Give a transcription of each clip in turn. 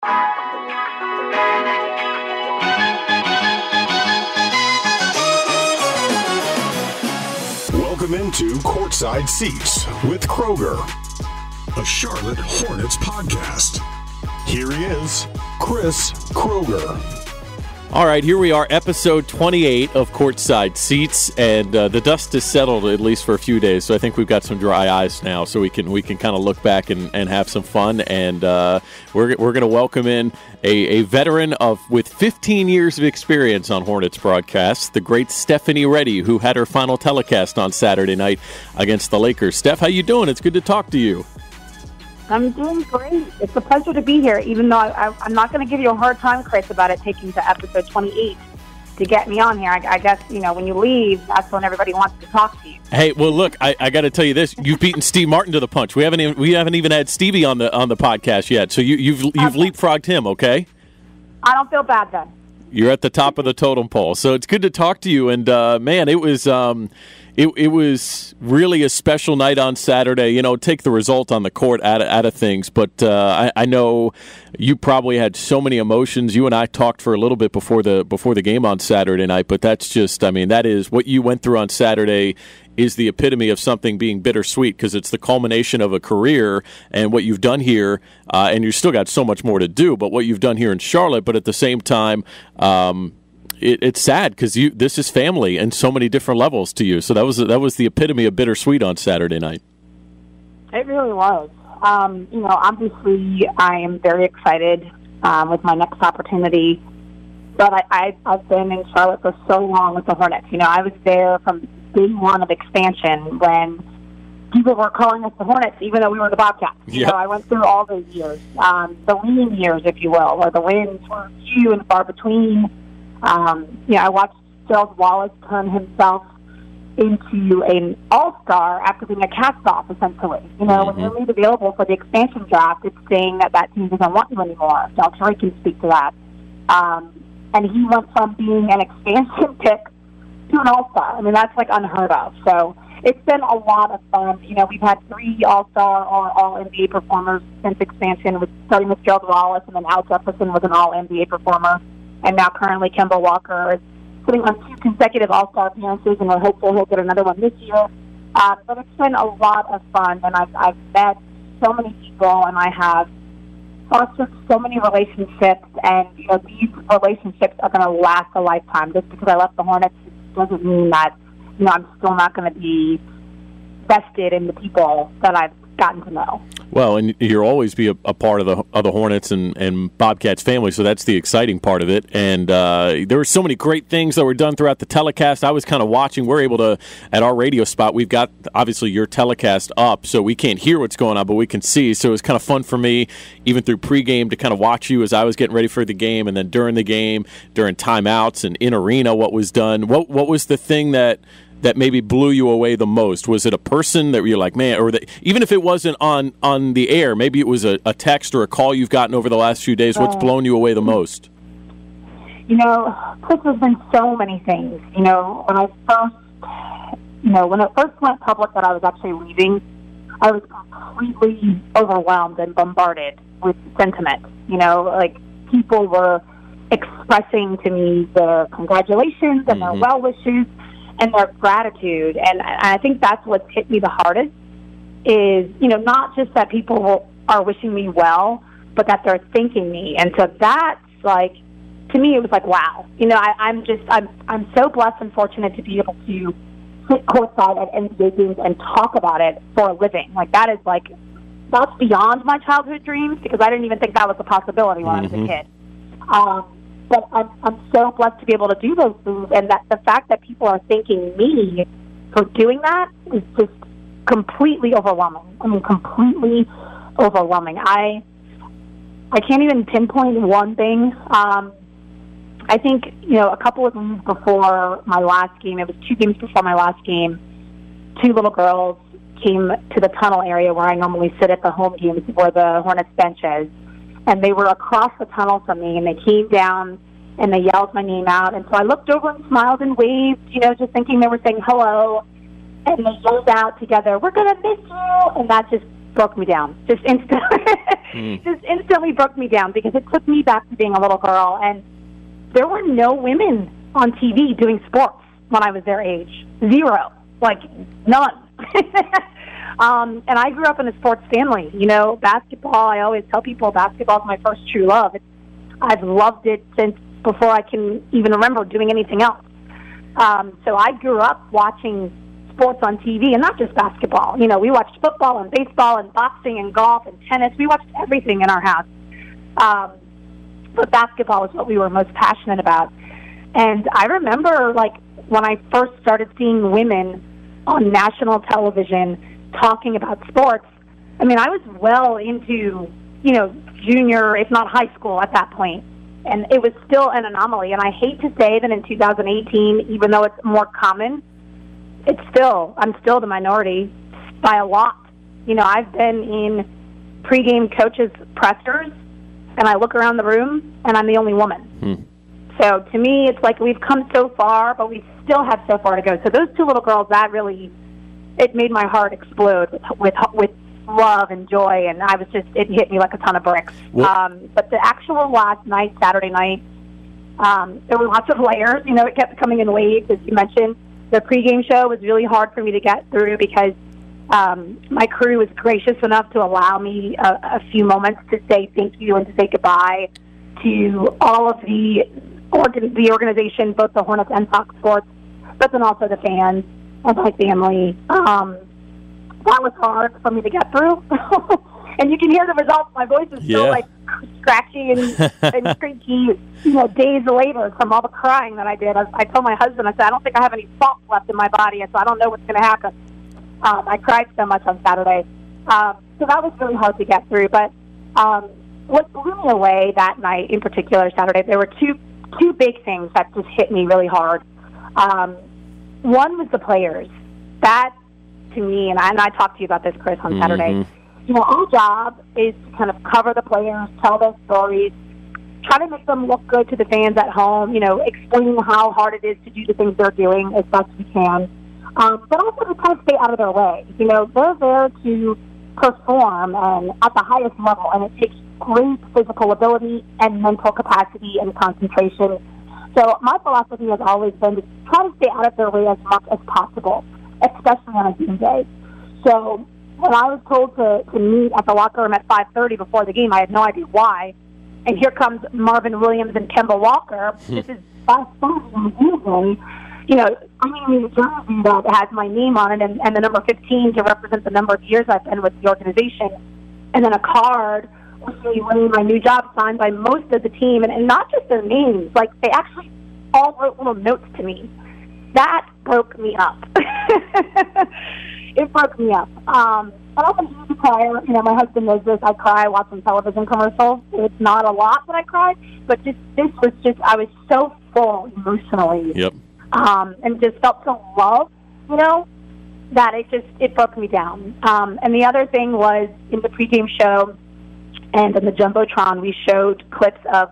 Welcome into Courtside Seats with Kroeger, a Charlotte Hornets podcast. Here he is, Chris Kroeger. All right, here we are, episode 28 of Courtside Seats, and the dust has settled at least for a few days, so I think we've got some dry eyes now, so we can kind of look back and have some fun, and we're going to welcome in a veteran with 15 years of experience on Hornets broadcasts, the great Stephanie Reddy, who had her final telecast on Saturday night against the Lakers. Steph, how you doing? It's good to talk to you. I'm doing great. It's a pleasure to be here, even though I'm not going to give you a hard time, Chris, about it taking to episode 28 to get me on here. I guess, when you leave, that's when everybody wants to talk to you. Hey, well, look, I got to tell you this. You've beaten Steve Martin to the punch. We haven't even had Stevie on the podcast yet, so you've leapfrogged him, okay? I don't feel bad then. You're at the top of the totem pole, so it's good to talk to you. And, man, it was it was really a special night on Saturday. Take the result on the court out of things, but I know you probably had so many emotions. You and I talked for a little bit before the game on Saturday night, but that's just, that is what you went through on Saturday is the epitome of something being bittersweet, because it's the culmination of a career and what you've done here, and you've still got so much more to do, but what you've done here in Charlotte, but at the same time, it's sad because this is family and so many different levels to you. So that was the epitome of bittersweet on Saturday night. It really was. Obviously I am very excited with my next opportunity, but I've been in Charlotte for so long with the Hornets. I was there from day one of expansion when people were calling us the Hornets, even though we were the Bobcats. I went through all those years, the lean years, if you will, or the wins were few and far between. I watched Gerald Wallace turn himself into an all-star after being a cast-off, essentially. When you're made available for the expansion draft, it's saying that team doesn't want you anymore. So I'm sure he can speak to that. And he went from being an expansion pick to an all-star. That's like unheard of. So it's been a lot of fun. We've had 3 all-star or all-NBA performers since expansion, starting with Gerald Wallace, and then Al Jefferson was an all-NBA performer. And now currently Kemba Walker is sitting on 2 consecutive all-star appearances, and we're hopeful he'll get another one this year. But it's been a lot of fun, and I've met so many people, and I have fostered so many relationships, and these relationships are going to last a lifetime. Just because I left the Hornets doesn't mean that I'm still not going to be vested in the people that I've gotten to know. Well, and you'll always be a part of the Hornets and Bobcats family, so that's the exciting part of it. And there were so many great things that were done throughout the telecast. I was kind of watching. We're able to, at our radio spot, we've got, obviously, your telecast up, so we can't hear what's going on, but we can see. So it was kind of fun for me, even through pregame, to kind of watch you as I was getting ready for the game, and then during the game, during timeouts and in arena, what was done. What was the thing that maybe blew you away the most? Was it a person that you're like, man, or even if it wasn't on the air, maybe it was a text or a call you've gotten over the last few days? What's blown you away the most? Chris, there's been so many things. When it first went public that I was actually leaving, I was completely overwhelmed and bombarded with sentiment. People were expressing to me their congratulations and their well wishes and their gratitude. And I think that's what's hit me the hardest is, not just that people are wishing me well, but that they're thanking me. And so that's like, to me, it was like, wow. I'm so blessed and fortunate to be able to sit courtside at NBA games and talk about it for a living. That's beyond my childhood dreams, because I didn't even think that was a possibility when I was a kid. But I'm so blessed to be able to do those things, and that the fact that people are thanking me for doing that is just completely overwhelming. Completely overwhelming. I can't even pinpoint one thing. I think, a couple of weeks before my last game, it was 2 games before my last game, 2 little girls came to the tunnel area where I normally sit at the home games where the Hornets bench is. And they were across the tunnel from me, and they came down, and they yelled my name out. And so I looked over and smiled and waved, just thinking they were saying hello. And they yelled out together, "We're going to miss you." And that just broke me down. Just instantly broke me down, because it took me back to being a little girl, and there were no women on TV doing sports when I was their age. Zero. Like, none. And I grew up in a sports family. You know, basketball, I always tell people basketball is my first true love. I've loved it since before I can even remember doing anything else. So I grew up watching sports on TV, and not just basketball. You know, we watched football and baseball and boxing and golf and tennis. We watched everything in our house. But basketball was what we were most passionate about. And I remember, like, when I first started seeing women on national television talking about sports, I mean, I was well into, you know, junior, if not high school at that point. And it was still an anomaly. And I hate to say that in 2018, even though it's more common, I'm still the minority by a lot. You know, I've been in pregame coaches' pressers, and I look around the room, and I'm the only woman. So to me, it's like we've come so far, but we still have so far to go. So those two little girls, that really, it made my heart explode with love and joy, and it hit me like a ton of bricks. But the actual last night, Saturday night, there were lots of layers. You know, it kept coming in waves, as you mentioned. The pregame show was really hard for me to get through because my crew was gracious enough to allow me a few moments to say thank you and to say goodbye to all of the organization, both the Hornets and Fox Sports, but then also the fans and my family. That was hard for me to get through. And you can hear the results. My voice is still like scratchy and creaky, you know, days later from all the crying that I did. I told my husband, I said, I don't think I have any salt left in my body, so I don't know what's going to happen. I cried so much on Saturday. So that was really hard to get through. But what blew me away that night, in particular Saturday, there were two big things that just hit me really hard. One was the players. That, to me, and I talked to you about this, Chris, on Saturday, you know, our job is to kind of cover the players, tell their stories, try to make them look good to the fans at home, you know, explaining how hard it is to do the things they're doing as best we can. But also to kind of stay out of their way. You know, they're there to perform and at the highest level, and it takes great physical ability and mental capacity and concentration. So my philosophy has always been to try to stay out of their way as much as possible, especially on a game day. So when I was told to meet at the locker room at 5:30 before the game, I had no idea why. And here comes Marvin Williams and Kemba Walker. This is 5:30 on a game day. You know, I'm wearing a jersey that has my name on it and the number 15 to represent the number of years I've been with the organization. And then a card with me winning my new job signed by most of the team. And not just their names. Like, they actually all wrote little notes to me. That broke me up. It broke me up. I'm a huge crier. You know, my husband knows this. I cry watching television commercials. It's not a lot that I cry, but this was just, I was so full emotionally. Yep. And just felt so loved, you know, that it broke me down. And the other thing was in the pregame show and in the Jumbotron, we showed clips of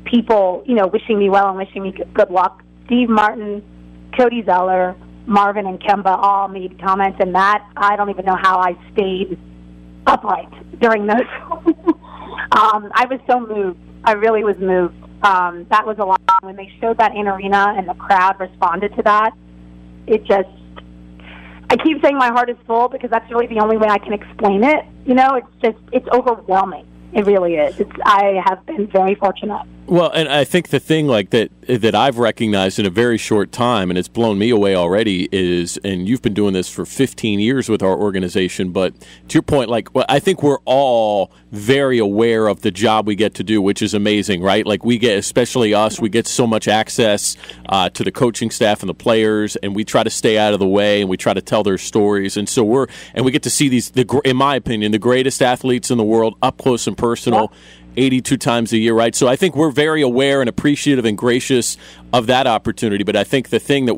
people, you know, wishing me well and wishing me good luck. Steve Martin, Cody Zeller, Marvin, and Kemba all made comments, and that, I don't even know how I stayed upright during those. I was so moved. I really was moved. That was a lot. When they showed that in arena and the crowd responded to that, it just, I keep saying my heart is full because that's really the only way I can explain it. You know, it's overwhelming. It really is. I have been very fortunate. Well, and I think the thing like that I've recognized in a very short time, and it's blown me away already, is, and you've been doing this for 15 years with our organization, but to your point, like, well, I think we're all very aware of the job we get to do, which is amazing, right? Like, we get, especially us, we get so much access to the coaching staff and the players, and we try to stay out of the way, and we try to tell their stories, and so we get to see these, in my opinion, the greatest athletes in the world up close and personal. Yeah. 82 times a year, right? So I think we're very aware and appreciative and gracious of that opportunity. But I think the thing that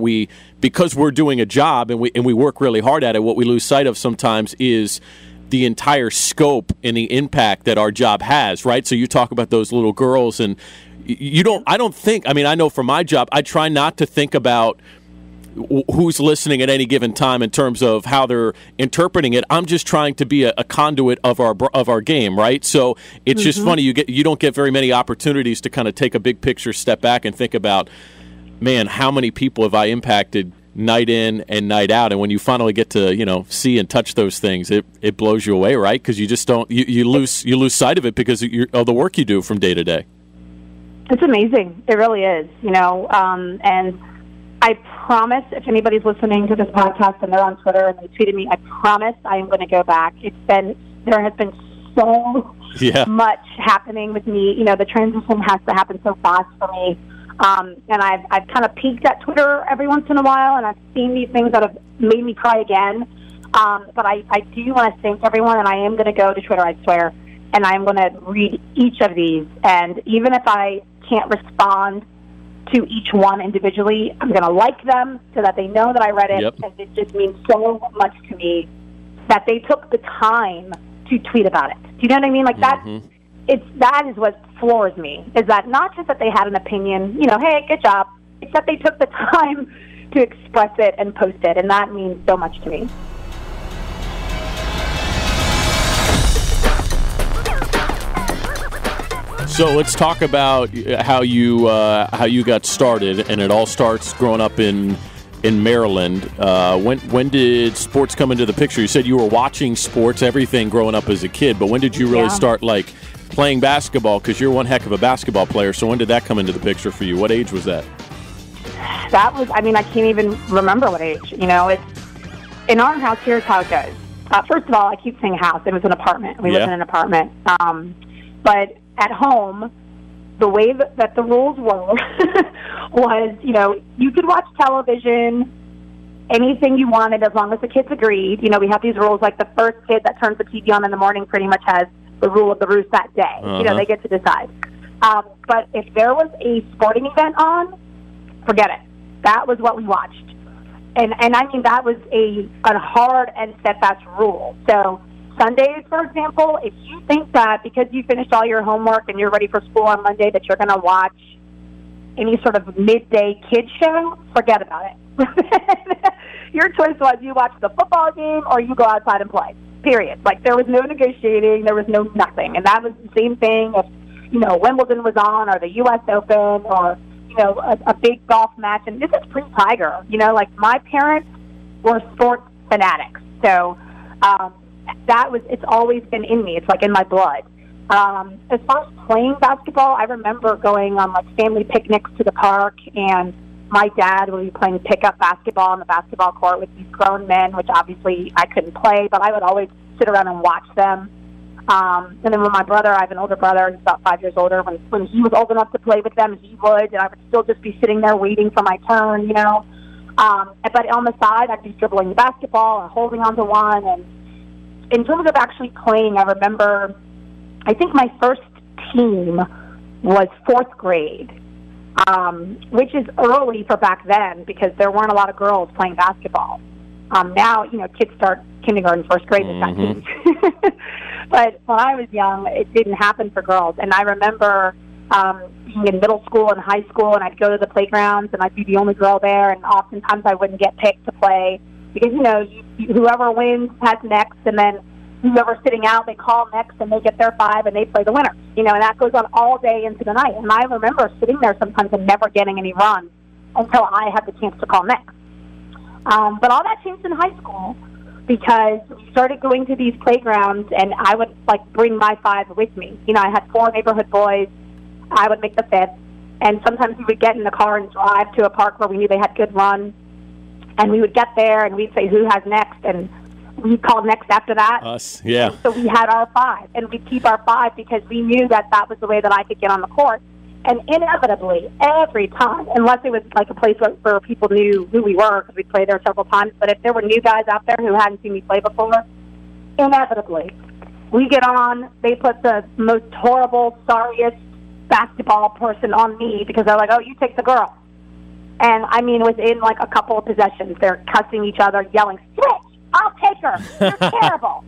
because we're doing a job and we work really hard at it, what we lose sight of sometimes is the entire scope and the impact that our job has, right? So you talk about those little girls, and I know for my job, I try not to think about who's listening at any given time in terms of how they're interpreting it. I'm just trying to be a conduit of our game, right? So it's just funny you don't get very many opportunities to kind of take a big picture step back and think about, man, how many people have I impacted night in and night out? And when you finally get to see and touch those things, it blows you away, right? Because you just don't you lose sight of it because of the work you do from day to day. It's amazing. It really is, and I promise if anybody's listening to this podcast and they're on Twitter and they tweeted me, I promise I am going to go back. There has been so much happening with me. The transition has to happen so fast for me. And I've kind of peeked at Twitter every once in a while, and I've seen these things that have made me cry again. But I do want to thank everyone, and I am going to go to Twitter, I swear, and I'm going to read each of these. And even if I can't respond to each one individually, I'm going to like them so that they know that I read it. Yep. And it just means so much to me that they took the time to tweet about it. Do you know what I mean? Like that is what floors me, is that not just that they had an opinion, hey, good job, it's that they took the time to express it and post it, and that means so much to me. So let's talk about how you got started, and it all starts growing up in Maryland. When did sports come into the picture? You said you were watching sports, everything growing up as a kid, but when did you really start playing basketball? Because you're one heck of a basketball player. So when did that come into the picture for you? What age was that? That was, I can't even remember what age. It's in our house. Here's how it goes. First of all, I keep saying house. It was an apartment. We lived in an apartment. But at home, the way that the rules were was, you could watch television, anything you wanted, as long as the kids agreed. We have these rules, like the first kid that turns the TV on in the morning pretty much has the rule of the roost that day. They get to decide. But if there was a sporting event on, forget it. That was what we watched. And that was a hard and steadfast rule. So Sundays, for example, if you think that because you finished all your homework and you're ready for school on Monday that you're going to watch any sort of midday kids show, forget about it. Your choice was you watch the football game or you go outside and play, period. There was no negotiating, there was no nothing. And that was the same thing if, Wimbledon was on or the U.S. Open or, a big golf match. And this is pre-Tiger. My parents were sports fanatics. So, it's always been in me. It's in my blood. As far as playing basketball, I remember going on family picnics to the park, and my dad would be playing pickup basketball on the basketball court with these grown men, which obviously I couldn't play, but I would always sit around and watch them. And then when my brother, I have an older brother, he's about 5 years older, when he was old enough to play with them, he would, and I would still just be sitting there waiting for my turn, But on the side, I'd be dribbling the basketball or holding onto one. And in terms of actually playing, I remember, I think my first team was fourth grade, which is early for back then because there weren't a lot of girls playing basketball. Now, kids start kindergarten, first grade with that team. But when I was young, it didn't happen for girls. And I remember being in middle school and high school, and I'd go to the playgrounds, and I'd be the only girl there, and oftentimes I wouldn't get picked to play because, whoever wins has next, and then whoever's sitting out, they call next, and they get their 5, and they play the winner. And that goes on all day into the night. And I remember sitting there sometimes and never getting any runs until I had the chance to call next. But all that changed in high school because we started going to these playgrounds, and I would, bring my 5 with me. I had 4 neighborhood boys. I would make the 5th. And sometimes we would get in the car and drive to a park where we knew they had good runs. And we would get there, and we'd say, who has next? And we'd call next after that. Us, yeah. And so we had our 5, and we'd keep our 5 because we knew that was the way that I could get on the court. And inevitably, every time, unless it was a place where people knew who we were because we'd played there several times, but if there were new guys out there who hadn't seen me play before, inevitably, we get on, they put the most horrible, sorriest basketball person on me because they're like, oh, you take the girl. And, within, a couple of possessions, they're cussing each other, yelling, switch, I'll take her, you're terrible.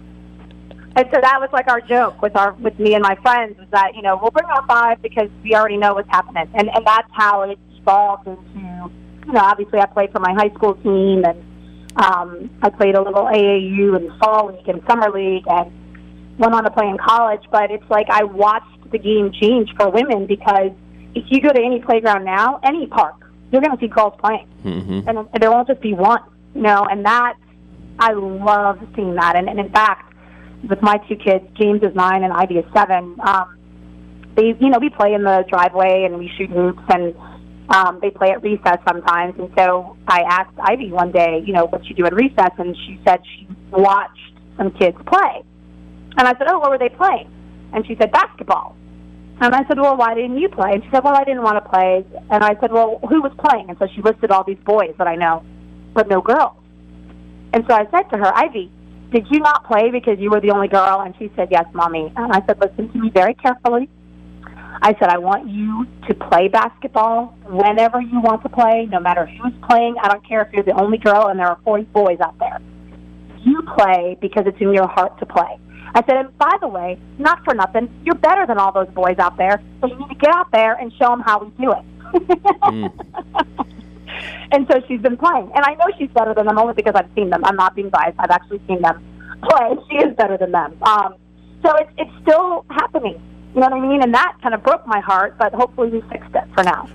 And so that was our joke with me and my friends was that, we'll bring our 5 because we already know what's happening. And that's how it evolved into obviously I played for my high school team, and I played a little AAU and fall league and summer league, and went on to play in college. But it's like I watched the game change for women, because if you go to any playground now, any park, you're going to see girls playing, and there won't just be one, and that, I love seeing that. And in fact, with my two kids, James is 9 and Ivy is 7, we play in the driveway and we shoot hoops, and they play at recess sometimes. And so I asked Ivy one day, what you do at recess, and she said she watched some kids play. And I said, oh, what were they playing? And she said, basketball. And I said, well, why didn't you play? And she said, well, I didn't want to play. And I said, well, who was playing? And so she listed all these boys that I know, but no girls. And so I said to her, Ivy, did you not play because you were the only girl? And she said, yes, Mommy. And I said, listen to me very carefully. I said, I want you to play basketball whenever you want to play, no matter who's playing. I don't care if you're the only girl and there are 40 boys out there. You play because it's in your heart to play. I said, and by the way, not for nothing, you're better than all those boys out there, so you need to get out there and show them how we do it. And so she's been playing. And I know she's better than them only because I've seen them. I'm not being biased. I've actually seen them play. She is better than them. So it's still happening. You know what I mean? And that kind of broke my heart, but hopefully we fixed it for now.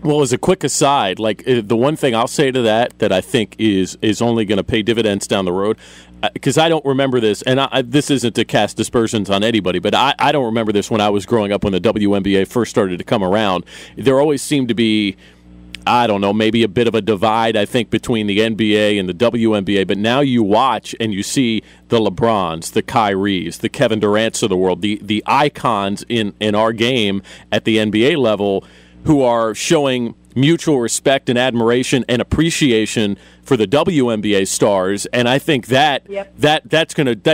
Well, as a quick aside, the one thing I'll say to that I think is only going to pay dividends down the road, because I don't remember this, and this isn't to cast dispersions on anybody, but I don't remember this when I was growing up, when the WNBA first started to come around. There always seemed to be, I don't know, maybe a bit of a divide, I think, between the NBA and the WNBA. But now you watch and you see the LeBrons, the Kyries, the Kevin Durants of the world, the icons in our game at the NBA level, who are showing mutual respect and admiration and appreciation for the WNBA stars. And I think that's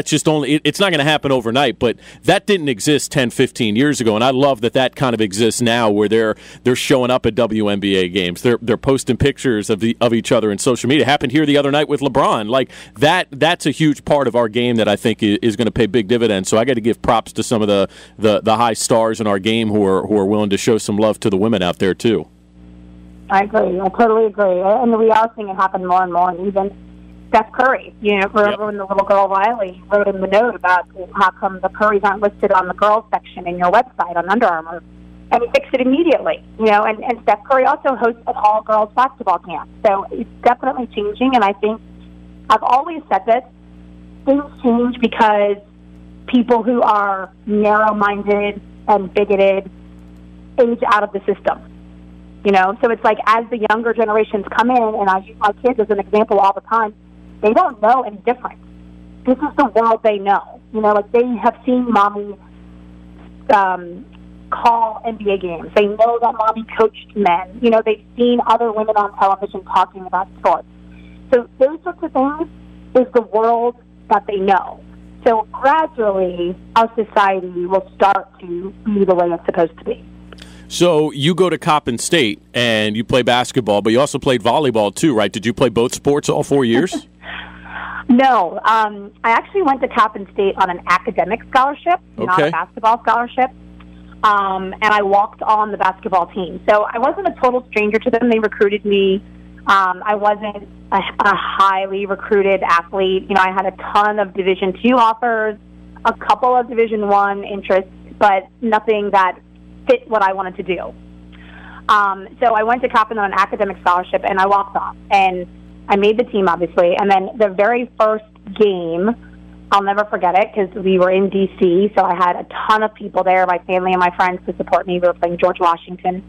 just only, it's not going to happen overnight, but that didn't exist 10, 15 years ago. And I love that kind of exists now, where they're showing up at WNBA games. They're posting pictures of each other in social media. It happened here the other night with LeBron. Like that's a huge part of our game that I think is going to pay big dividends. So I got to give props to some of the high stars in our game who are willing to show some love to the women out there too. I agree. I totally agree. And we are seeing it happen more and more. And even Steph Curry, remember when the little girl Riley wrote in the note about how come the Currys aren't listed on the girls section in your website on Under Armour, and he fixed it immediately. And Steph Curry also hosts an all-girls basketball camp. So it's definitely changing. And I think I've always said this: things change because people who are narrow-minded and bigoted age out of the system. So it's like, as the younger generations come in, and I use my kids as an example all the time, they don't know any different. This is the world they know. They have seen mommy call NBA games. They know that mommy coached men. They've seen other women on television talking about sports. So those sorts of things is the world that they know. So gradually, our society will start to be the way it's supposed to be. So you go to Coppin State and you play basketball, but you also played volleyball too, right? Did you play both sports all 4 years? No. I actually went to Coppin State on an academic scholarship, not a basketball scholarship. And I walked on the basketball team. So I wasn't a total stranger to them. They recruited me. I wasn't a highly recruited athlete. I had a ton of Division II offers, a couple of Division I interests, but nothing that fit what I wanted to do. So I went to Coppin on an academic scholarship, and I walked on. And I made the team, obviously. And then the very first game, I'll never forget it, because we were in D.C., so I had a ton of people there, my family and my friends, to support me. We were playing George Washington.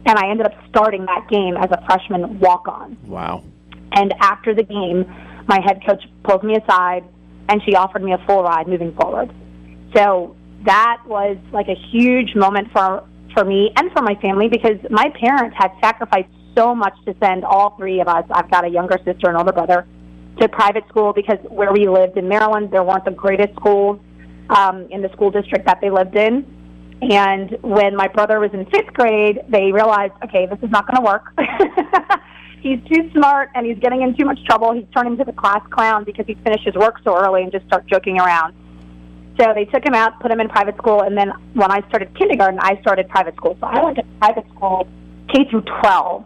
And I ended up starting that game as a freshman walk-on. Wow. And after the game, my head coach pulled me aside, and she offered me a full ride moving forward. So that was like a huge moment for me and for my family, because my parents had sacrificed so much to send all three of us, I've got a younger sister and older brother, to private school, because where we lived in Maryland, there weren't the greatest schools in the school district that they lived in. And when my brother was in 5th grade, they realized, okay, this is not going to work. He's too smart, and he's getting in too much trouble. He's turned into the class clown because he finished his work so early and just start joking around. So they took him out, put him in private school, and then when I started kindergarten, I started private school. So I went to private school K through 12.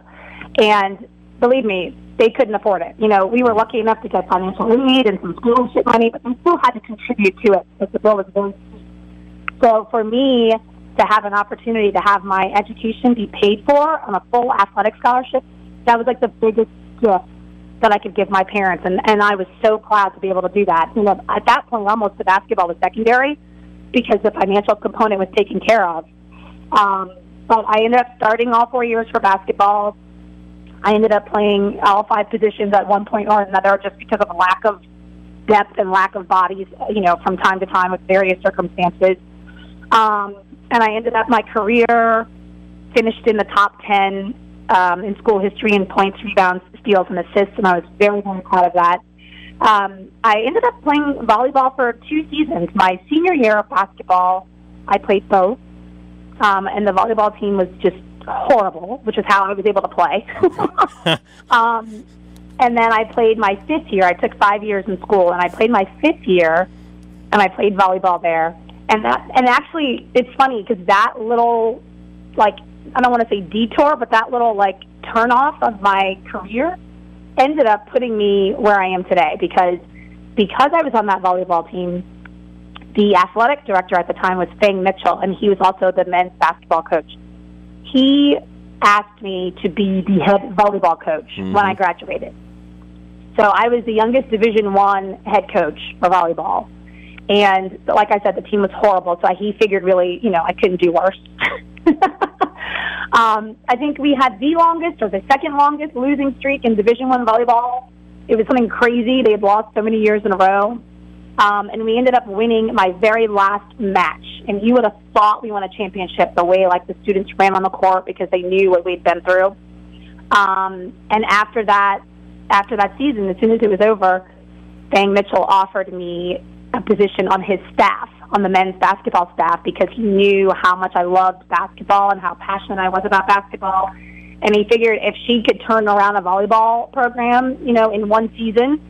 And believe me, they couldn't afford it. You know, we were lucky enough to get financial aid and some scholarship money, but they still had to contribute to it because the bill was very steep. So for me to have an opportunity to have my education be paid for on a full athletic scholarship, that was like the biggest gift that I could give my parents. And I was so proud to be able to do that. You know, at that point, almost the basketball was secondary because the financial component was taken care of. But I ended up starting all 4 years for basketball. I ended up playing all 5 positions at one point or another just because of a lack of depth and lack of bodies, you know, from time to time with various circumstances. And I ended up my career finished in the top 10 in school history in points, rebounds, steals, and assists, and I was very, very proud of that. I ended up playing volleyball for 2 seasons. My senior year of basketball, I played both, and the volleyball team was just horrible, which is how I was able to play. And then I played my 5th year. I took 5 years in school, and I played my 5th year, and I played volleyball there. And actually, it's funny because that little, like, I don't want to say detour, but that little, like, turn off of my career ended up putting me where I am today because I was on that volleyball team. The athletic director at the time was Fang Mitchell, and he was also the men's basketball coach. He asked me to be the head volleyball coach when I graduated. So I was the youngest Division I head coach for volleyball. And like I said, the team was horrible, so he figured really, you know, I couldn't do worse. I think we had the longest or the second longest losing streak in Division I volleyball. It was something crazy. They had lost so many years in a row. And we ended up winning my very last match. And you would have thought we won a championship the way, like, the students ran on the court because they knew what we'd been through. And after that season, as soon as it was over, Fang Mitchell offered me a position on his staff, on the men's basketball staff, because he knew how much I loved basketball and how passionate I was about basketball. And he figured if she could turn around a volleyball program, you know, in one season,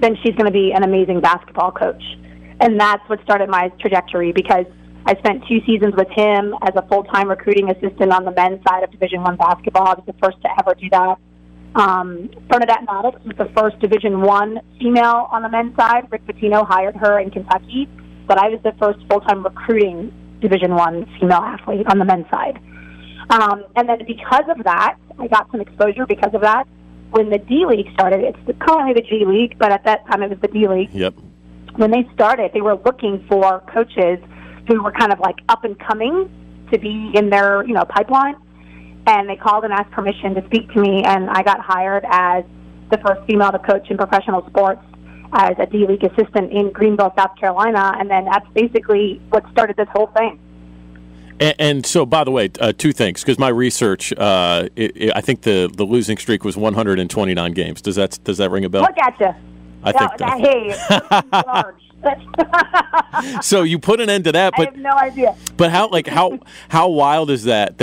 then she's going to be an amazing basketball coach. And that's what started my trajectory because I spent 2 seasons with him as a full-time recruiting assistant on the men's side of Division I basketball. I was the first to ever do that. Bernadette Maddox was the first Division I female on the men's side. Rick Pitino hired her in Kentucky, but I was the first full-time recruiting Division I female athlete on the men's side. And then because of that, I got some exposure because of that. When the D-League started, it's currently the G League, but at that time it was the D-League. Yep. When they started, they were looking for coaches who were kind of like up and coming to be in their, you know, pipeline. And they called and asked permission to speak to me, and I got hired as the first female to coach in professional sports as a D-League assistant in Greenville, South Carolina, and then that's basically what started this whole thing. And so, by the way, 2 things, because my research, I think the losing streak was 129 games. Does that ring a bell? Look at you. I think large. So you put an end to that, but I have no idea. But how wild is that?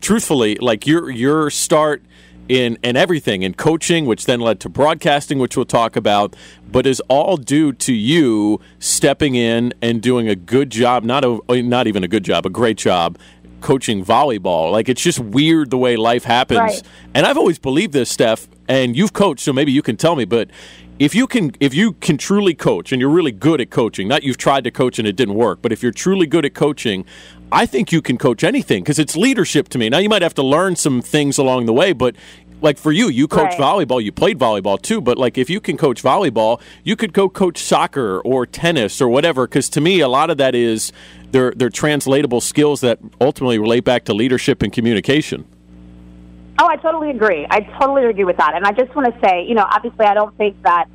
Truthfully, like your start in everything, in coaching, which then led to broadcasting, which we'll talk about, but is all due to you stepping in and doing a good job, not even a good job, a great job coaching volleyball. Like, it's just weird the way life happens. Right. And I've always believed this, Steph, and you've coached, so maybe you can tell me, but if you can truly coach, and you're really good at coaching, not you've tried to coach and it didn't work, but if you're truly good at coaching, I think you can coach anything because it's leadership to me. Now, you might have to learn some things along the way, but like for you coach volleyball, you played volleyball too, but like if you can coach volleyball, you could go coach soccer or tennis or whatever, because to me, a lot of that is they're translatable skills that ultimately relate back to leadership and communication. Oh, I totally agree. I totally agree with that. And I just want to say, you know, obviously I don't think that,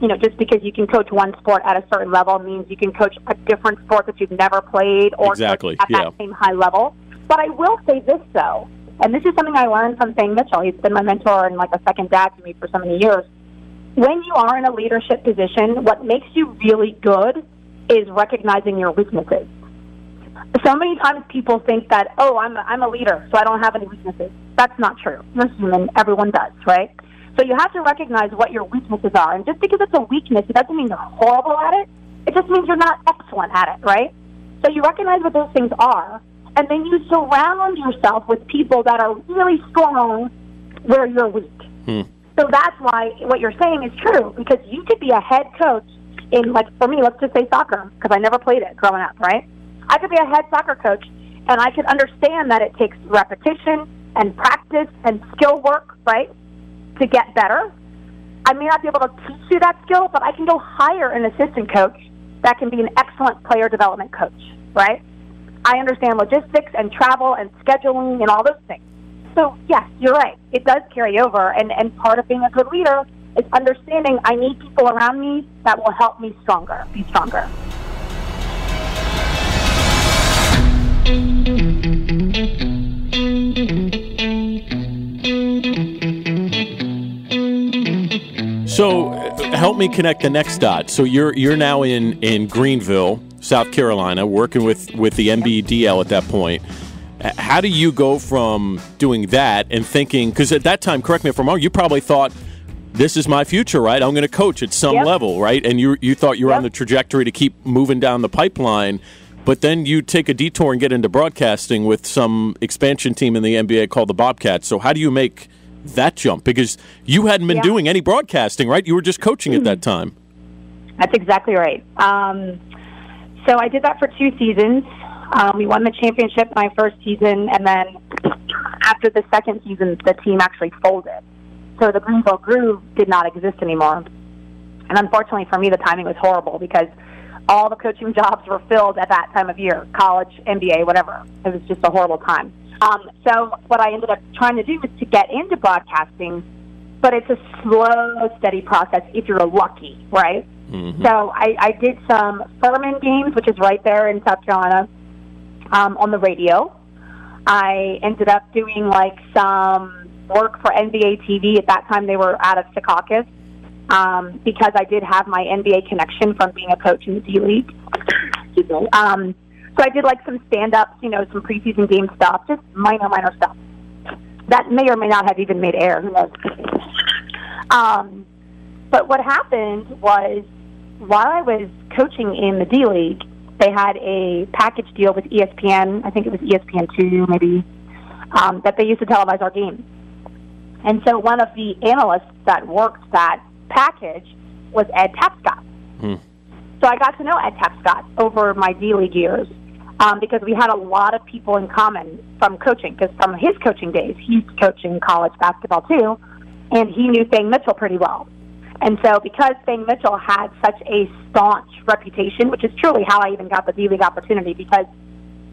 you know, just because you can coach one sport at a certain level means you can coach a different sport that you've never played or exactly. at that same high level. But I will say this, though, and this is something I learned from Fang Mitchell. He's been my mentor and like a second dad to me for so many years. When you are in a leadership position, what makes you really good is recognizing your weaknesses. So many times people think that, oh, I'm a leader, so I don't have any weaknesses. That's not true. You're human. Everyone does, right? So you have to recognize what your weaknesses are. And just because it's a weakness, it doesn't mean you're horrible at it. It just means you're not excellent at it, right? So you recognize what those things are, And then you surround yourself with people that are really strong where you're weak. So that's why what you're saying is true, because you could be a head coach in, like, for me, let's just say soccer, because I never played it growing up, right? I could be a head soccer coach, and I could understand that it takes repetition and practice and skill work, right, to get better. I may not be able to teach you that skill, but I can go hire an assistant coach that can be an excellent player development coach, right? I understand logistics and travel and scheduling and all those things. So, yes, you're right. It does carry over, and part of being a good leader is understanding I need people around me that will help me be stronger. So help me connect the next dot. So you're now in Greenville, South Carolina, working with the NBDL at that point. How do you go from doing that and thinking, because at that time, correct me if I'm wrong, you probably thought, this is my future, right? I'm going to coach at some level, right? And you thought you were on the trajectory to keep moving down the pipeline, but then you take a detour and get into broadcasting with some expansion team in the NBA called the Bobcats. So how do you make that jump? Because you hadn't been doing any broadcasting, right? You were just coaching at that time. That's exactly right. So I did that for 2 seasons. We won the championship my first season, and then after the second season, the team actually folded. So the Greenville Groove did not exist anymore. And unfortunately for me, the timing was horrible because all the coaching jobs were filled at that time of year, college, NBA, whatever. It was just a horrible time. So what I ended up trying to do was to get into broadcasting, but it's a slow, steady process if you're lucky, right? Mm-hmm. So I did some Furman games, which is right there in South Carolina, on the radio. I ended up doing like some work for NBA TV. At that time, they were out of Secaucus, because I did have my NBA connection from being a coach in the D-League. So I did like some stand-ups, some preseason game stuff, just minor stuff. That may or may not have even made air. Who knows? But what happened was, while I was coaching in the D-League, they had a package deal with ESPN. I think it was ESPN2, maybe, that they used to televise our games. And so one of the analysts that worked that package was Ed Tapscott. So I got to know Ed Tapscott over my D-League years, because we had a lot of people in common from coaching, because from his coaching days, he's coaching college basketball too, and he knew Thane Mitchell pretty well. And so because Thane Mitchell had such a staunch reputation, which is truly how I even got the D-League opportunity, because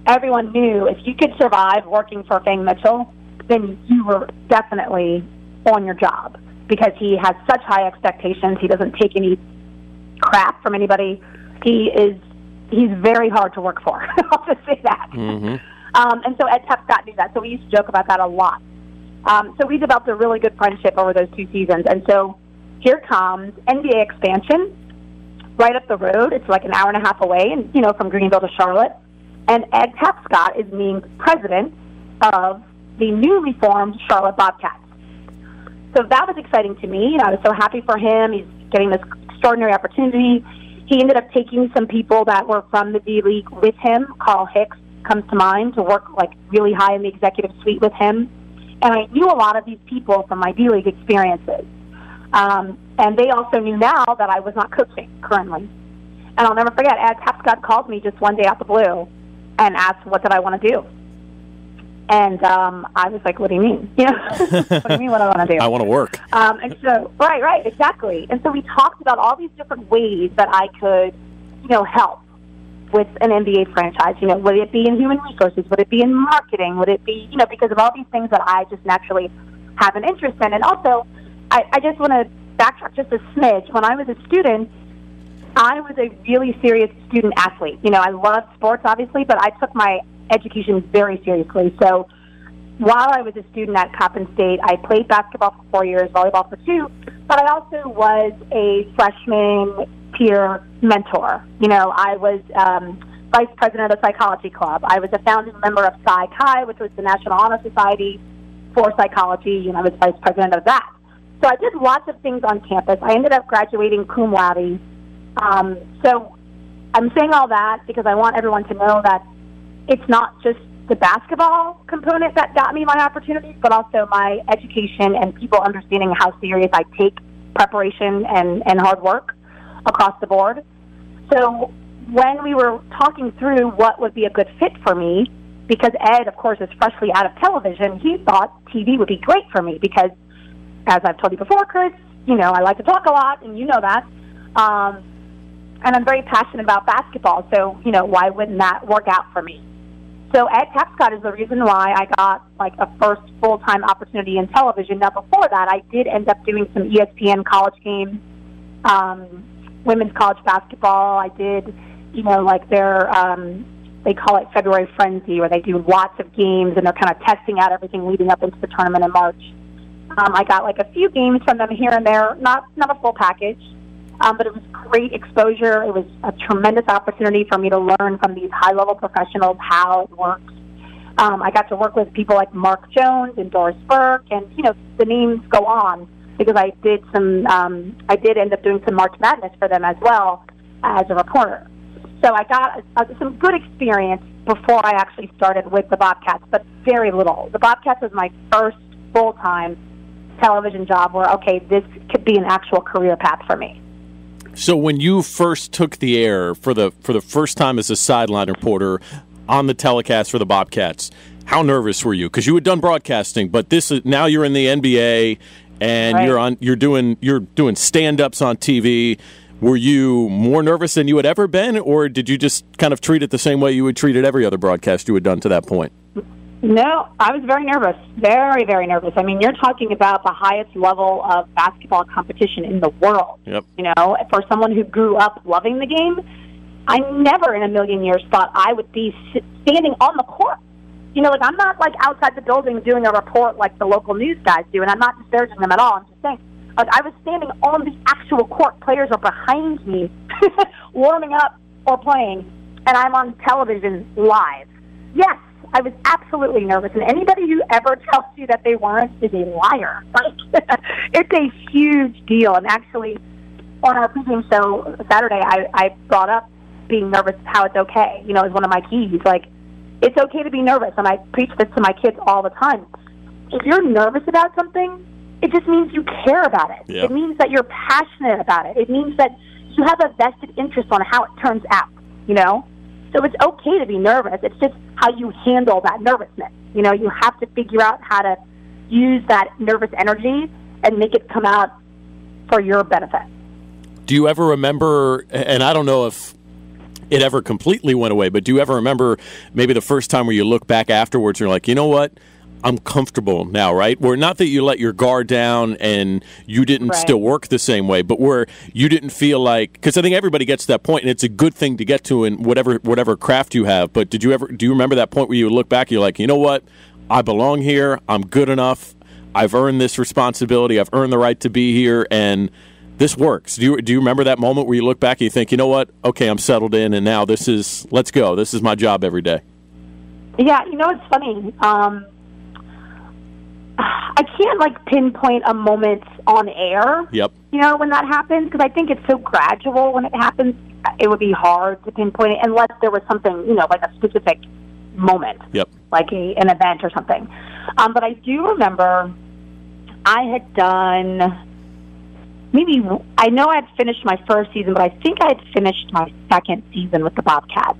everyone knew if you could survive working for Thane Mitchell, then you were definitely on your job, because he has such high expectations. He doesn't take any crap from anybody. He's very hard to work for. I'll just say that. Mm-hmm. And so Ed Tapscott knew that, so we used to joke about that a lot. So we developed a really good friendship over those 2 seasons. And so here comes NBA expansion right up the road. It's like an hour and a half away, and from Greenville to Charlotte. And Ed Tapscott is named president of the newly formed Charlotte Bobcats. So that was exciting to me. I was so happy for him. He's getting this extraordinary opportunity. He ended up taking some people that were from the D-League with him. Carl Hicks comes to mind, to work like really high in the executive suite with him. And I knew a lot of these people from my D-League experiences. And they also knew now that I was not coaching currently. And I'll never forget, Ed Tapscott called me just one day out the blue and asked, what did I want to do? And I was like, what do you mean? What do you mean what I want to do? I want to work. And so, right, exactly. And so we talked about all these different ways that I could, help with an NBA franchise. Would it be in human resources? Would it be in marketing? Would it be, because of all these things that I just naturally have an interest in. And also, I just want to backtrack just a smidge. When I was a student, I was a really serious student athlete. I loved sports, obviously, but I took my education very seriously. So while I was a student at Coppin State, I played basketball for 4 years, volleyball for 2, but I also was a freshman peer mentor. I was vice president of the psychology club. I was a founding member of Psi Chi, which was the National Honor Society for Psychology, and I was vice president of that. So I did lots of things on campus. I ended up graduating cum laude. So I'm saying all that because I want everyone to know that it's not just the basketball component that got me my opportunities, but also my education and people understanding how serious I take preparation and hard work across the board. So when we were talking through what would be a good fit for me, because Ed, of course, is freshly out of television, he thought TV would be great for me because, as I've told you before, Chris, I like to talk a lot, and you know that. And I'm very passionate about basketball, so, why wouldn't that work out for me? So Ed Tapscott is the reason why I got, a first full-time opportunity in television. Now, before that, I did end up doing some ESPN college games, women's college basketball. I did, their, they call it February Frenzy, where they do lots of games, and they're kind of testing out everything leading up into the tournament in March. I got, a few games from them here and there, not a full package. But it was great exposure. It was a tremendous opportunity for me to learn from these high-level professionals how it works. I got to work with people like Mark Jones and Doris Burke, and, the names go on because I did end up doing some March Madness for them as well as a reporter. So I got some good experience before I actually started with the Bobcats, but very little. The Bobcats was my first full-time television job where, okay, this could be an actual career path for me. So when you first took the air for the first time as a sideline reporter on the telecast for the Bobcats, how nervous were you? Because you had done broadcasting, but now you're in the NBA and right. you're doing stand-ups on TV. Were you more nervous than you had ever been, or did you just kind of treat it the same way you would treat it every other broadcast you had done to that point? No, I was very nervous, very, very nervous. I mean, you're talking about the highest level of basketball competition in the world. Yep. For someone who grew up loving the game, I never in a million years thought I would be standing on the court. I'm not outside the building doing a report like the local news guys do, and I'm not disparaging them at all. I'm just saying, I was standing on the actual court. Players are behind me, warming up or playing, and I'm on television live. Yes. I was absolutely nervous, and anybody who ever tells you that they weren't is a liar. It's a huge deal, and actually, on our pregame show Saturday, I brought up being nervous, how it's okay, is one of my keys. It's okay to be nervous, and I preach this to my kids all the time. If you're nervous about something, it just means you care about it. Yep. It means that you're passionate about it. It means that you have a vested interest on how it turns out, So it's okay to be nervous. It's just how you handle that nervousness. You have to figure out how to use that nervous energy and make it come out for your benefit. Do you ever remember, and I don't know if it ever completely went away, but do you ever remember maybe the first time where you look back afterwards and you're like, you know what? I'm comfortable now, right? Where not that you let your guard down and you didn't still work the same way, but where you didn't feel like, because I think everybody gets to that point, and it's a good thing to get to in whatever craft you have. But do you remember that point where you look back and you're like, you know what? I belong here. I'm good enough. I've earned this responsibility. I've earned the right to be here, and this works. Do you remember that moment where you look back and you think, you know what? Okay, I'm settled in, and now let's go. This is my job every day. Yeah, it's funny. I can't pinpoint a moment on air. Yep. When that happens, because I think it's so gradual when it happens. It would be hard to pinpoint it unless there was something, like a specific moment. Yep. Like an event or something. But I do remember I had done I know I had finished my first season, but I think I had finished my second season with the Bobcats.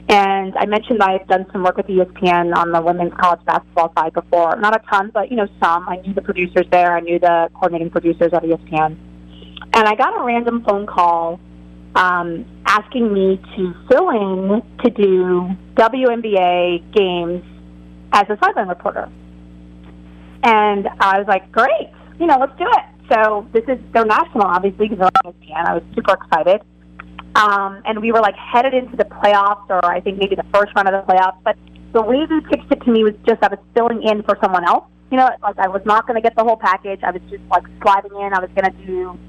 And I mentioned I had done some work with ESPN on the women's college basketball side before. Not a ton, but, some. I knew the producers there. I knew the coordinating producers at ESPN. And I got a random phone call asking me to fill in to do WNBA games as a sideline reporter. And I was like, great, let's do it. So they're national, obviously, because they're on ESPN. I was super excited. And we were headed into the playoffs, or I think maybe the first round of the playoffs. But the way they pitched it to me was just I was filling in for someone else. I was not going to get the whole package. I was just sliding in. I was going to do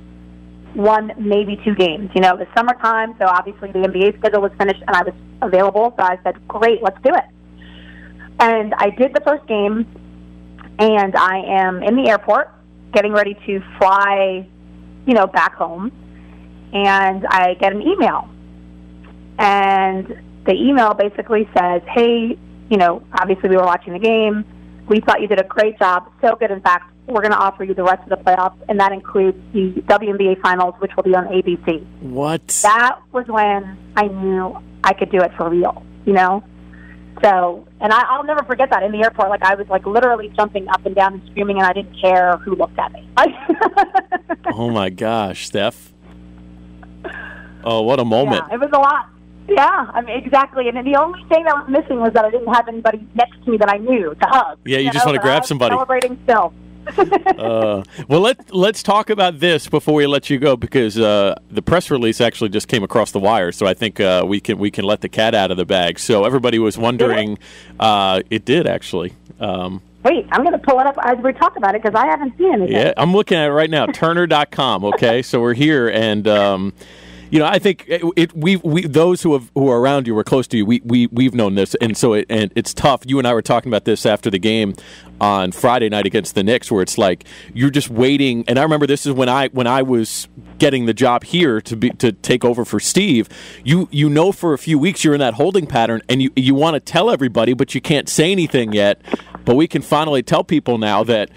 one, maybe two games. It was summertime, so obviously the NBA schedule was finished, and I was available. So I said, great, let's do it. And I did the first game, and I am in the airport getting ready to fly, back home. And I get an email. And the email basically says, hey, obviously we were watching the game. We thought you did a great job, so good, in fact. We're going to offer you the rest of the playoffs, and that includes the WNBA Finals, which will be on ABC. What? That was when I knew I could do it for real, So, and I'll never forget that in the airport. Like, I was, literally jumping up and down and screaming, and I didn't care who looked at me. Oh, my gosh, Steph. Oh, what a moment. Yeah, it was a lot. Yeah, exactly. And then the only thing that was missing was that I didn't have anybody next to me that I knew to hug. Yeah, you just want to grab somebody. Celebrating still. Well, let's talk about this before we let you go, because the press release actually just came across the wire, so I think we can let the cat out of the bag. So everybody was wondering. It did actually. Wait, I'm going to pull it up as we talk about it because I haven't seen anything. Yeah, I'm looking at it right now. Turner.com. Okay, so we're here, and I think we those who are around you or close to you, we've known this, and so it's tough. You and I were talking about this after the game on Friday night against the Knicks, where it's like you're just waiting. And I remember this is when I was getting the job here to take over for Steve. You for a few weeks you're in that holding pattern, and you want to tell everybody, but you can't say anything yet. But we can finally tell people now that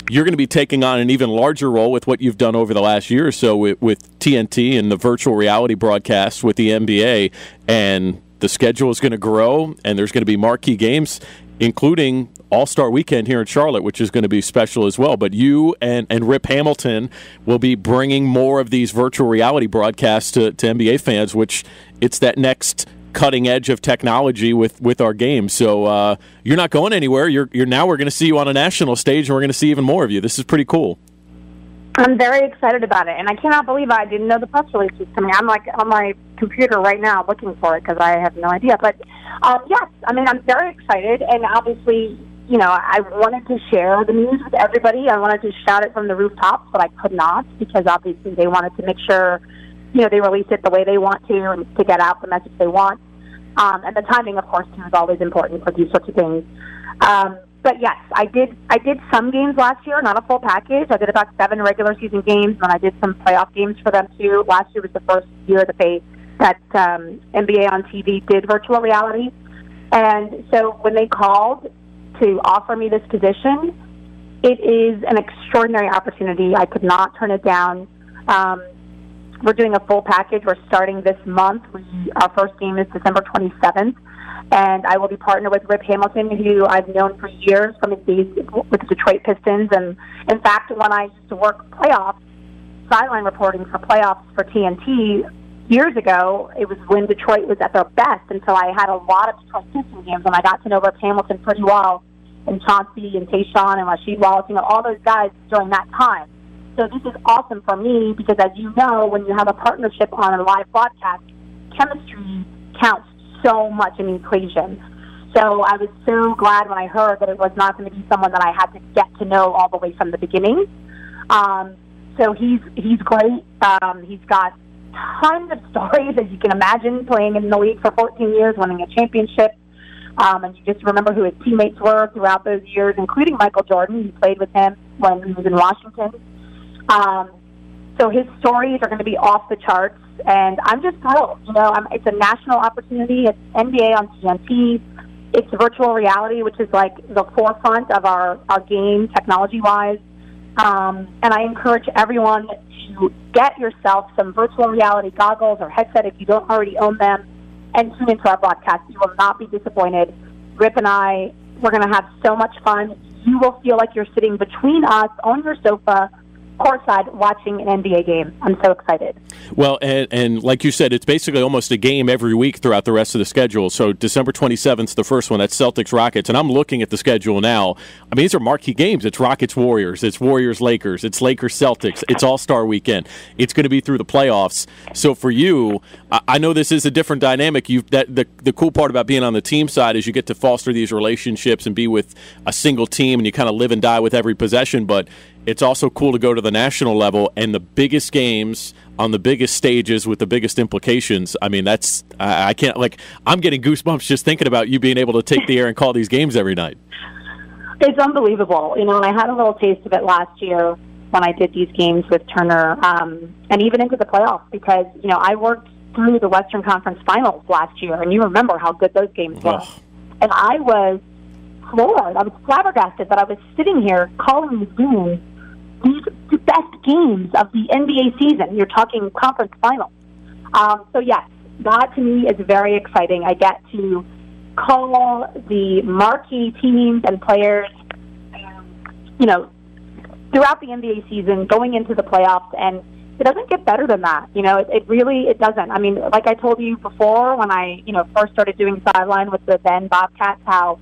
you're going to be taking on an even larger role with what you've done over the last year or so with TNT and the virtual reality broadcasts with the NBA, and the schedule is going to grow, and there's going to be marquee games, including All-Star Weekend here in Charlotte, which is going to be special as well. But you and Rip Hamilton will be bringing more of these virtual reality broadcasts to NBA fans, which it's that next cutting edge of technology with our game. So you're not going anywhere. You're now we're going to see you on a national stage, and we're going to see even more of you. This is pretty cool. I'm very excited about it, and I cannot believe I didn't know the press release was coming. I'm on my computer right now looking for it because I have no idea. But yes, I'm very excited, and obviously, I wanted to share the news with everybody. I wanted to shout it from the rooftops, but I could not because obviously they wanted to make sure they release it the way they want to and to get out the message they want. And the timing, of course, too, is always important for these sorts of things. But yes, I did some games last year, not a full package. I did about 7 regular season games, and I did some playoff games for them too. Last year was the first year that NBA on TV did virtual reality. And so when they called to offer me this position, it is an extraordinary opportunity. I could not turn it down. We're doing a full package. We're starting this month. Our first game is December 27th, and I will be partnered with Rip Hamilton, who I've known for years from his days with the Detroit Pistons. And in fact, when I used to work playoffs, sideline reporting for playoffs for TNT years ago, it was when Detroit was at their best, and so I had a lot of Detroit Pistons games, and I got to know Rip Hamilton pretty well, and Chauncey and Tayshaun and Rasheed Wallace, all those guys during that time. So this is awesome for me because, as you know, when you have a partnership on a live broadcast, chemistry counts so much in the equation. So I was so glad when I heard that it was not going to be someone that I had to get to know all the way from the beginning. So he's great. He's got tons of stories, as you can imagine, playing in the league for 14 years, winning a championship. And you just remember who his teammates were throughout those years, including Michael Jordan. He played with him when he was in Washington. So his stories are going to be off the charts, and I'm just thrilled. It's a national opportunity. It's NBA on TNT. It's virtual reality, which is like the forefront of our game technology-wise. And I encourage everyone to get yourself some virtual reality goggles or headset if you don't already own them, and tune into our broadcast. You will not be disappointed. Rip and we're going to have so much fun. You will feel like you're sitting between us on your sofa, courtside, watching an NBA game. I'm so excited. Well, and like you said, it's basically almost a game every week throughout the rest of the schedule. So December 27th is the first one. That's Celtics-Rockets. And I'm looking at the schedule now. These are marquee games. It's Rockets-Warriors. It's Warriors-Lakers. It's Lakers-Celtics. It's All-Star Weekend. It's going to be through the playoffs. So for you, I know this is a different dynamic. The cool part about being on the team side is you get to foster these relationships and be with a single team, and you kind of live and die with every possession. But it's also cool to go to the national level and the biggest games on the biggest stages with the biggest implications. I'm getting goosebumps just thinking about you being able to take the air and call these games every night. It's unbelievable. And I had a little taste of it last year when I did these games with Turner, and even into the playoffs because, I worked through the Western Conference Finals last year, and you remember how good those games were. And I was floored. I was flabbergasted that I was sitting here calling these games, the best games of the NBA season. You're talking conference finals. So, yes, that to me is very exciting. I get to call the marquee teams and players, throughout the NBA season, going into the playoffs, and it doesn't get better than that. It doesn't. I mean, like I told you before when I, first started doing sideline with the then Bobcats, how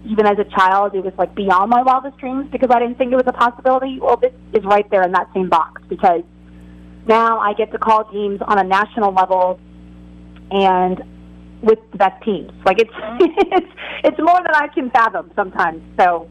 even as a child it was like beyond my wildest dreams because I didn't think it was a possibility. Well, this is right there in that same box because now I get to call games on a national level and with the best teams. Like it's more than I can fathom sometimes. So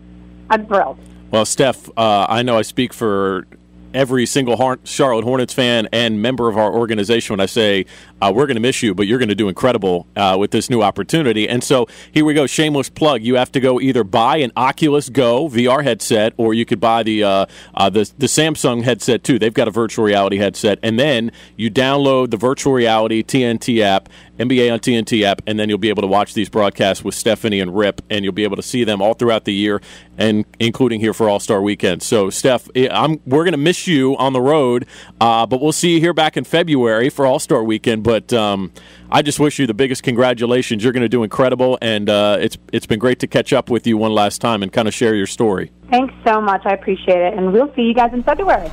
I'm thrilled. Well, Steph, I know I speak for every single Charlotte Hornets fan and member of our organization when I say we're going to miss you, but you're going to do incredible with this new opportunity. And so here we go, shameless plug. You have to go either buy an Oculus Go VR headset, or you could buy the Samsung headset too. They've got a virtual reality headset, and then you download the virtual reality TNT app, NBA on TNT app, and then you'll be able to watch these broadcasts with Stephanie and Rip, and you'll be able to see them all throughout the year, and including here for All-Star Weekend. So, Steph, we're going to miss you on the road, but we'll see you here back in February for All-Star Weekend. But I just wish you the biggest congratulations. You're going to do incredible, and it's been great to catch up with you one last time and kind of share your story. Thanks so much. I appreciate it, and we'll see you guys in February.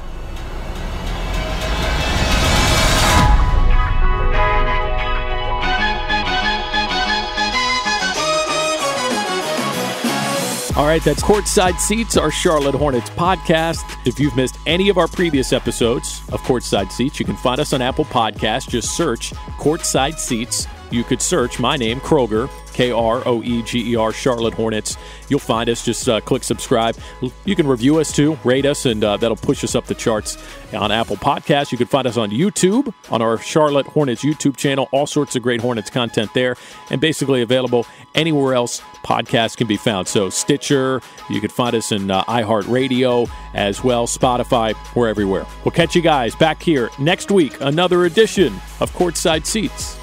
All right, that's Courtside Seats, our Charlotte Hornets podcast. If you've missed any of our previous episodes of Courtside Seats, you can find us on Apple Podcasts. Just search Courtside Seats. You could search my name, Kroeger, Kroeger, Charlotte Hornets. You'll find us. Just click subscribe. You can review us too, rate us, and that'll push us up the charts on Apple Podcasts. You can find us on YouTube, on our Charlotte Hornets YouTube channel. All sorts of great Hornets content there, and basically available anywhere else podcasts can be found. So Stitcher, you can find us in iHeartRadio as well, Spotify, we're everywhere. We'll catch you guys back here next week, another edition of Courtside Seats.